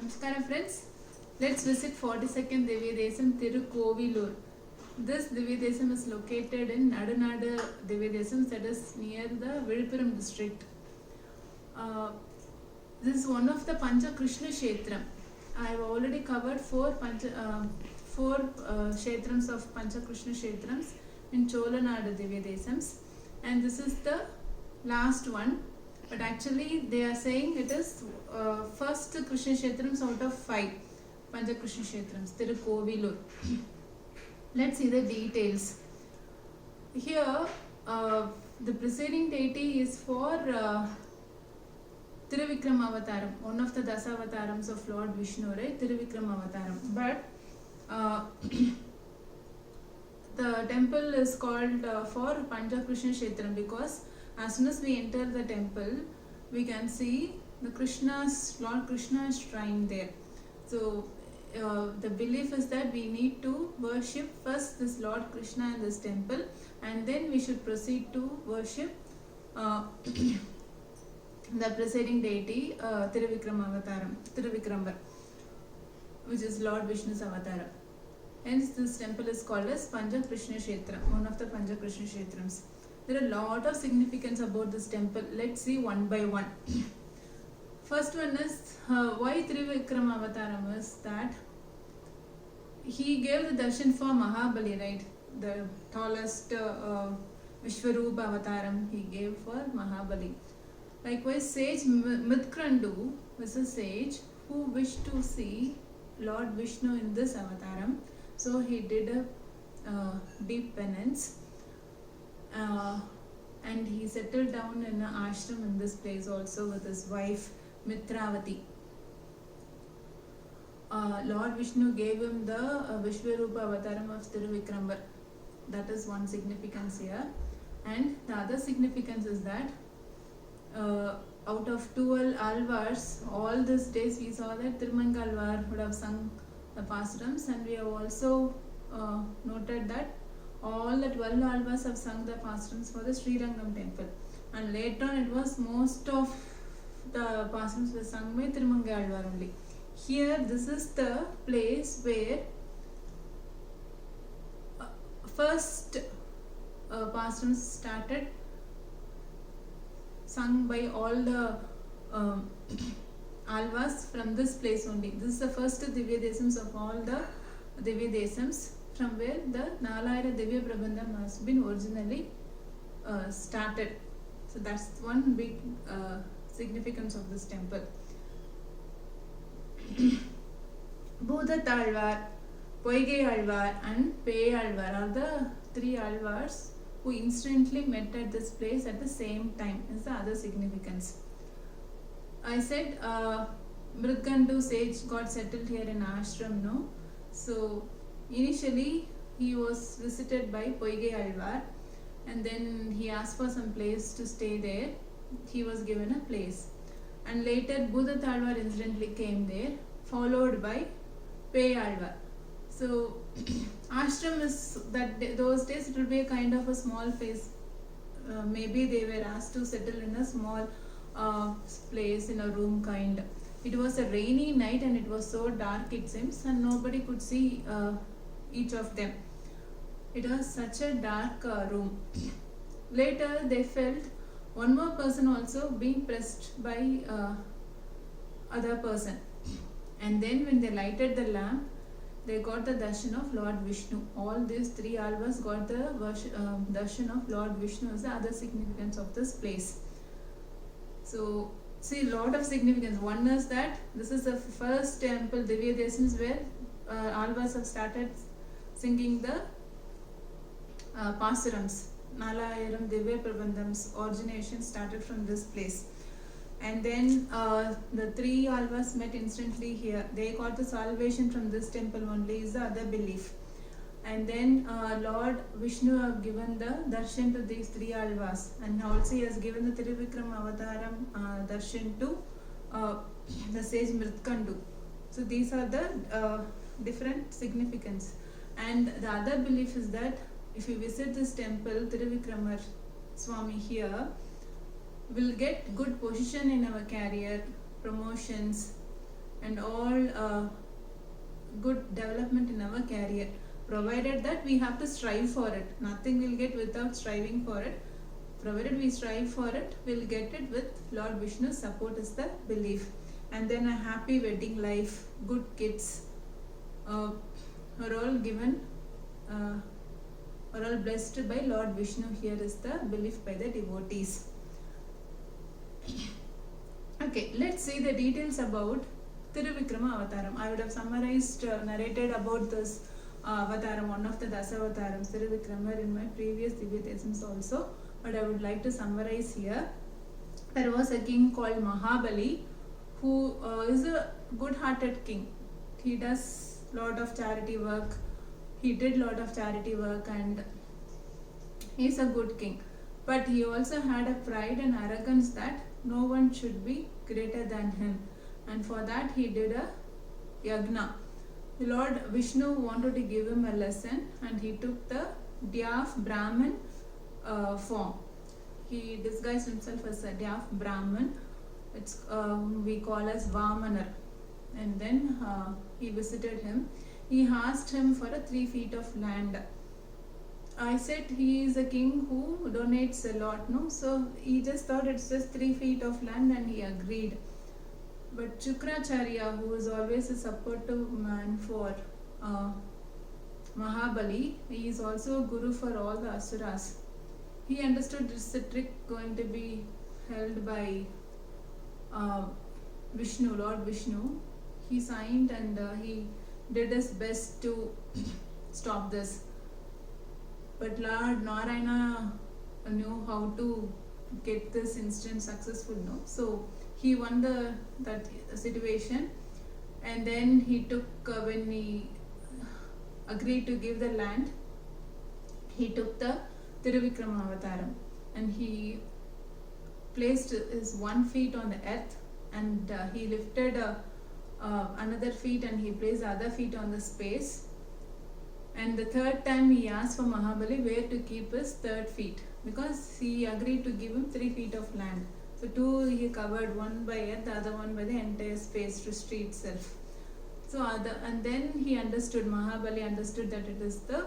Namaskaram friends, let's visit 42nd Divya Desam Tirukovilur. This Divya Desam is located in Nadanadu Divya Desam, that is near the Viluppuram district. This is one of the Pancha Krishna Kshetram. I have already covered four Kshetrams of Pancha Krishna Kshetrams in Cholanadu Divya Desams, and this is the last one. But actually they are saying it is first Krishna Kshetrams out of 5 Pancha Krishna Kshetrams, Tirukovilur. Let's see the details. Here the preceding deity is for Tiruvikram Avataram, one of the Dasaavatarams of Lord Vishnu, right? Tiruvikram Avataram. But the temple is called for Pancha Krishna Kshetram because as soon as we enter the temple, we can see the Lord Krishna's shrine there. So the belief is that we need to worship first this Lord Krishna in this temple, and then we should proceed to worship the preceding deity Tiruvikram Avataram, Tiruvikramar, which is Lord Vishnu's avatar. Hence this temple is called as Pancha Krishna Kshetram, one of the Pancha Krishna Kshetrams. There are a lot of significance about this temple. Let's see one by one. First one is why Trivikram Avataram is that he gave the darshan for Mahabali, right? The tallest Vishwarupa Avataram he gave for Mahabali. Likewise, sage Mritkrandu was a sage who wished to see Lord Vishnu in this avataram. So he did a deep penance. And he settled down in an ashram in this place also with his wife Mitravati. Lord Vishnu gave him the Vishwarupa Avataram of Tiruvikramar. That is one significance here. And the other significance is that out of 12 alvars, all these days we saw that Tirumangalvar would have sung the pastorams, and we have also noted that all the 12 alvars have sung the pastorams for the Srirangam temple, and later on it was most of the pastorams were sung by Tirumangalvar only. Here this is the place where first pastorams started sung by all the alvas from this place only. This is the first Divya Desams of all the Divya Desams, from where the Nalayira Divya Prabandham has been originally started. So that's one big significance of this temple. Bhudatalvar, Poigai Alvar and Pei Alvar are the 3 alvars who instantly met at this place at the same time. Is the other significance. I said Mritkandu sage got settled here in ashram, no? So initially he was visited by Poigai Alvar, and then he asked for some place to stay there. He was given a place, and later Bhudatalvar incidentally came there, followed by Pei Alvar. So ashram is that those days it will be a kind of a small place. Maybe they were asked to settle in a small place in a room kind. It was a rainy night and it was so dark it seems, and nobody could see each of them. It was such a dark room. Later they felt one more person also being pressed by other person, and then when they lighted the lamp, they got the darshan of Lord Vishnu. All these 3 alvas got the darshan of Lord Vishnu is the other significance of this place. So see, a lot of significance. One is that this is the first temple, Divya Desams, where alvas have started singing the pasarams. Nalayiram Divya Prabandham's origination started from this place. And then the 3 alvas met instantly here. They got the salvation from this temple only is the other belief. And then Lord Vishnu have given the darshan to these 3 alvas, and also he has given the Tiruvikram Avataram darshan to the sage Mritkandu. So these are the different significance. And the other belief is that if we visit this temple, Tiruvikramar Swami here, will get good position in our career, promotions, and all good development in our career, provided that we have to strive for it. Nothing will get without striving for it. Provided we strive for it, we'll get it with Lord Vishnu's support is the belief. And then a happy wedding life, good kids, are all given, are all blessed by Lord Vishnu. Here is the belief by the devotees. Okay, let's see the details about Tiruvikrama Avataram. I would have summarized, narrated about this Avataram, one of the Dasavatharams, Tiruvikrama, in my previous Divyatesams also, but I would like to summarize here. There was a king called Mahabali who is a good-hearted king. He does lot of charity work. He did lot of charity work and he's a good king. But he also had a pride and arrogance that no one should be greater than him. And for that he did a yagna. The Lord Vishnu wanted to give him a lesson and he took the Dyav Brahman form. He disguised himself as a Dyav Brahman. It's we call as Vamanar. And then he visited him. He asked him for a 3 feet of land. I said he is a king who donates a lot, no? So he just thought it's just 3 feet of land and he agreed. But Shukracharya, who is always a supportive man for Mahabali, he is also a guru for all the asuras. He understood this trick going to be held by Vishnu, Lord Vishnu. He signed and he did his best to stop this. But Lord Narayana knew how to get this incident successful, no? So he won that situation, and then he took when he agreed to give the land, he took the Tiruvikrama Avataram and he placed his 1 feet on the earth and he lifted another feet and he placed the other feet on the space. And the third time he asked for Mahabali where to keep his 3rd feet, because he agreed to give him 3 feet of land. So 2 he covered, one by earth, the other one by the entire space, Srishti itself. So and then he understood, Mahabali understood that it is the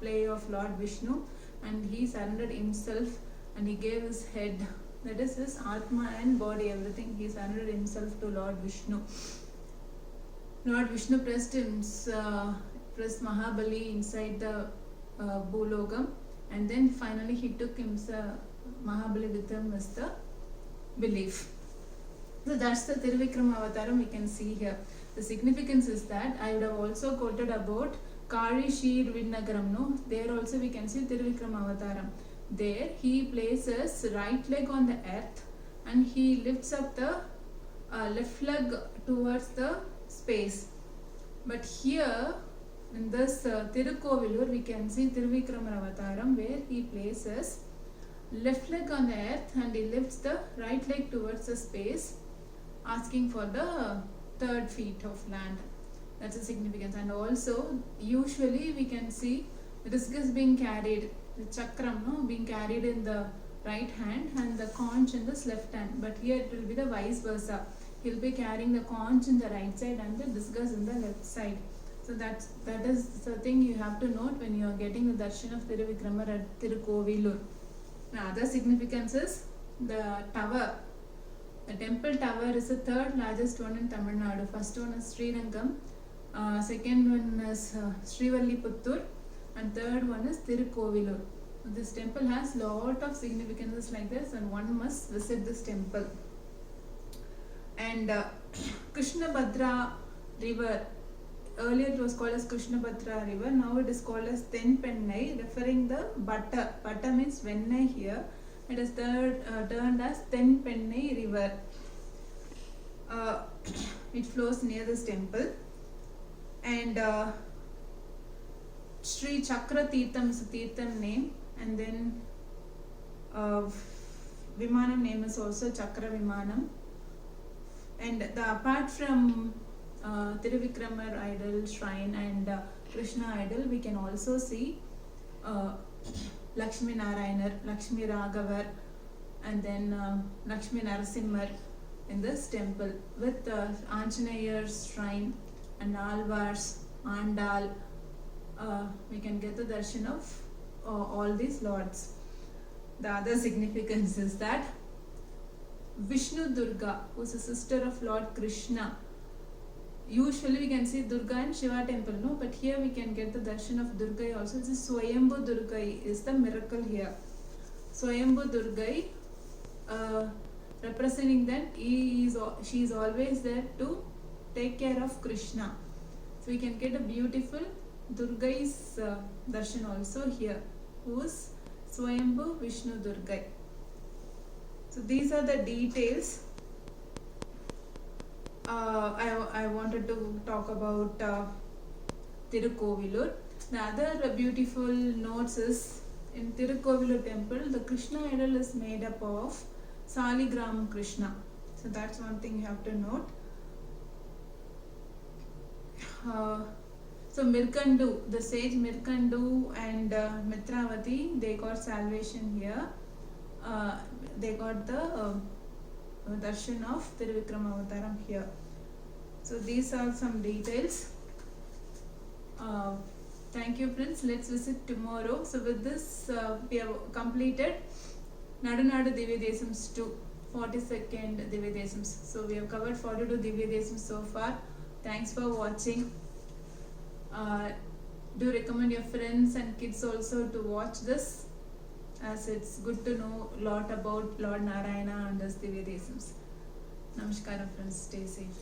play of Lord Vishnu, and he surrendered himself and he gave his head, that is his Atma and body, everything, he surrendered himself to Lord Vishnu. Lord Vishnu pressed Mahabali inside the Bhulogam, and then finally he took Mahabali with him as the belief. So that's the Tiruvikrama Avataram we can see here. The significance is that I would have also quoted about Kali Shir Vinnagaram, no? There also we can see Tiruvikrama Avataram. There he places right leg on the earth and he lifts up the left leg towards the space. But here in this Tirukovilur we can see Tiruvikrama Avataram where he places left leg on the earth and he lifts the right leg towards the space, asking for the 3rd feet of land. That's the significance. And also usually we can see the discus being carried, the chakram, no, being carried in the right hand and the conch in this left hand. But here it will be the vice versa. He'll be carrying the conch in the right side and the discus in the left side. So that is the thing you have to note when you are getting the darshan of Tiruvikrama at Tirukovilur. Now other significance is the tower. The temple tower is the 3rd largest one in Tamil Nadu. First one is Srirangam, second one is Srivaliputtur, and 3rd one is Tirukovilur. This temple has lot of significances like this and one must visit this temple. And Krishnabhadra river, earlier it was called as Krishnabhadra river, now it is called as Tenpennai, referring the butter. Butter means Vennai here. It is turned as Tenpennai river. It flows near this temple. And Sri Chakra Tirtham is a Tirtham name, and then Vimanam name is also Chakra Vimanam. And apart from Tiruvikrama idol, shrine and Krishna idol, we can also see Lakshmi Narayanar, Lakshmi Raghavar, and then Lakshmi Narasimhar, in this temple with Anjaneyar's shrine and Alvars, Andal. We can get the darshan of all these lords. The other significance is that Vishnu Durga, who is a sister of Lord Krishna. Usually we can see Durga and Shiva temple, no? But here we can get the darshan of Durga also. This is Swayambhu Durga is the miracle here. Swayambhu Durga, representing that she is always there to take care of Krishna. So we can get a beautiful Durga's darshan also here, who is Swayambhu Vishnu Durga. So these are the details I wanted to talk about Tirukovilur. The other beautiful notes is in Tirukovilur temple, the Krishna idol is made up of Saligram Krishna. So that's one thing you have to note. So Mirkandu, the sage Mirkandu and Mitravati, they got salvation here. They got the darshan of Tiruvikramavataram here. So these are some details. Thank you friends. Let's visit tomorrow. So with this we have completed Nadunadu Divya Desams 2, 42nd Divya Desams. So we have covered 42 Divya Desams so far. Thanks for watching. Do recommend your friends and kids also to watch this, as it's good to know a lot about Lord Narayana and his Divya Desams. Namaskaram friends, stay safe.